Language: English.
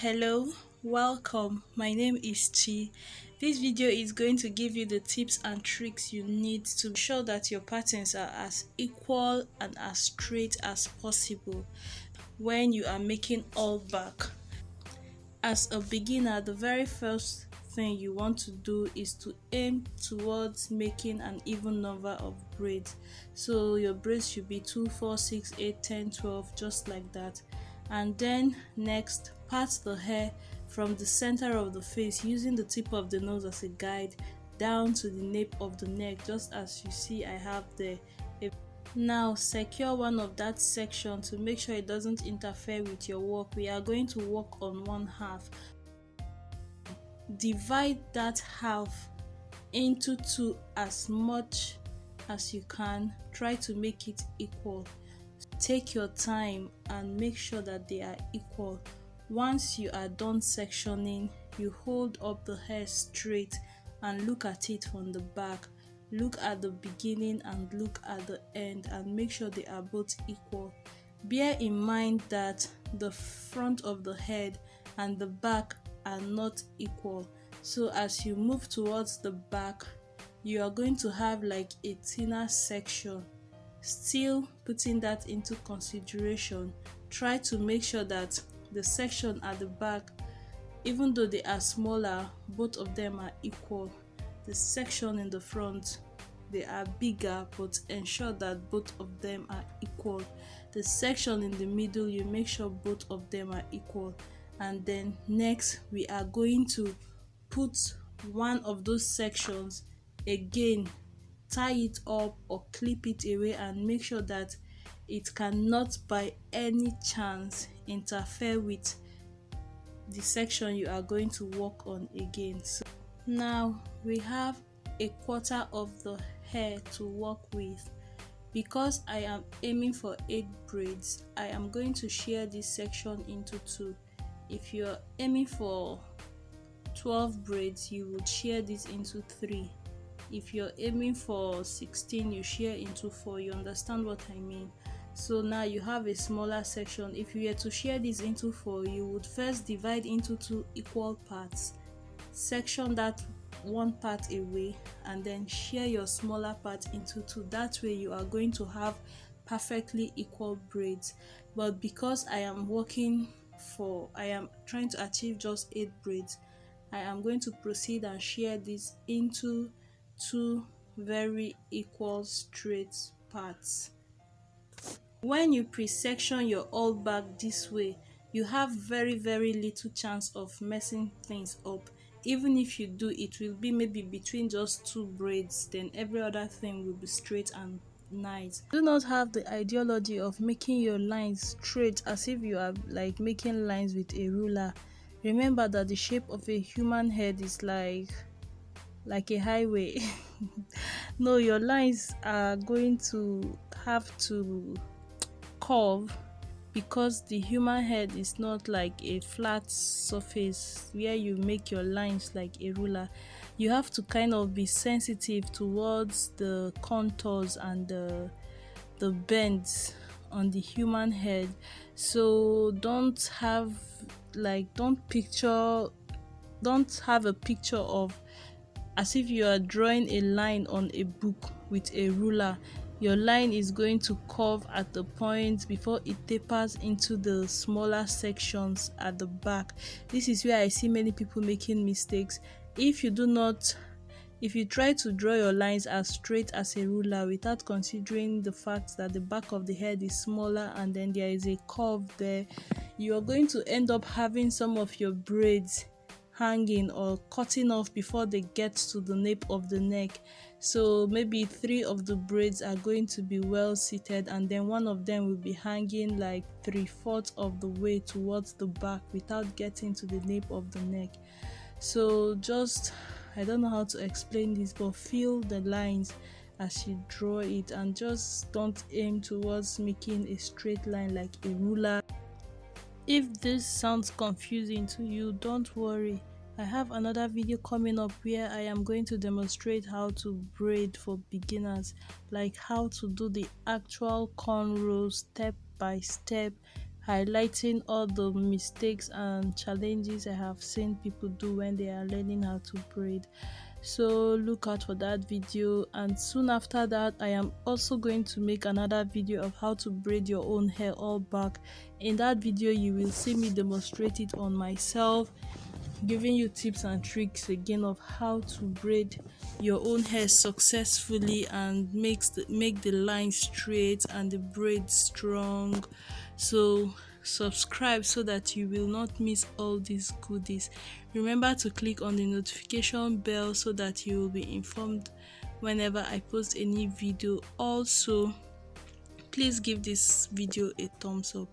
Hello, welcome. My name is Chi. This video is going to give you the tips and tricks you need to ensure that your patterns are as equal and as straight as possible when you are making all back. As a beginner, the very first thing you want to do is to aim towards making an even number of braids. So your braids should be 2, 4, 6, 8, 10, 12, just like that. And then next, part the hair from the center of the face using the tip of the nose as a guide down to the nape of the neck, just as you see I have there. Now secure one of that section to make sure it doesn't interfere with your work. We are going to work on one half. Divide that half into two as much as you can. Try to make it equal. Take your time and make sure that they are equal. Once you are done sectioning, you hold up the hair straight and look at it from the back. Look at the beginning and look at the end and make sure they are both equal. Bear in mind that the front of the head and the back are not equal. So as you move towards the back, you are going to have like a thinner section. Still putting that into consideration, try to make sure that the section at the back, even though they are smaller, both of them are equal. The section in the front, they are bigger, but ensure that both of them are equal. The section in the middle, you make sure both of them are equal. And then next, we are going to put one of those sections again, tie it up or clip it away and make sure that it cannot by any chance interfere with the section you are going to work on again. So now we have a quarter of the hair to work with. Because I am aiming for 8 braids, I am going to share this section into 2. If you're aiming for 12 braids, you would share this into 3. If you're aiming for 16, you share into 4. You understand what I mean? So now you have a smaller section. If you were to share this into 4, you would first divide into 2 equal parts, section that one part away, and then share your smaller part into 2. That way you are going to have perfectly equal braids. But because I am trying to achieve just 8 braids, I am going to proceed and share this into 2 very equal straight parts. When you pre-section your all back this way, you have very little chance of messing things up. Even if you do, it will be maybe between just 2 braids, then every other thing will be straight and nice. Do not have the ideology of making your lines straight as if you are like making lines with a ruler. Remember that the shape of a human head is like a highway. No, your lines are going to have to curve because the human head is not like a flat surface where you make your lines like a ruler. You have to kind of be sensitive towards the contours and the bends on the human head. So don't have a picture of as if you are drawing a line on a book with a ruler. Your line is going to curve at the point before it tapers into the smaller sections at the back. This is where I see many people making mistakes. If you try to draw your lines as straight as a ruler without considering the fact that the back of the head is smaller and then there is a curve there, you are going to end up having some of your braids hanging or cutting off before they get to the nape of the neck. So maybe 3 of the braids are going to be well seated and then one of them will be hanging like 3/4 of the way towards the back without getting to the nape of the neck. So just, I don't know how to explain this, but feel the lines as you draw it and just don't aim towards making a straight line like a ruler. If this sounds confusing to you, don't worry. I have another video coming up where I am going to demonstrate how to braid for beginners, like how to do the actual cornrows step by step, highlighting all the mistakes and challenges I have seen people do when they are learning how to braid. So look out for that video, and soon after that I am also going to make another video of how to braid your own hair all back. In that video you will see me demonstrate it on myself, giving you tips and tricks again of how to braid your own hair successfully and make the line straight and the braid strong. So subscribe so that you will not miss all these goodies. Remember to click on the notification bell so that you will be informed whenever I post a new video. Also, please give this video a thumbs up.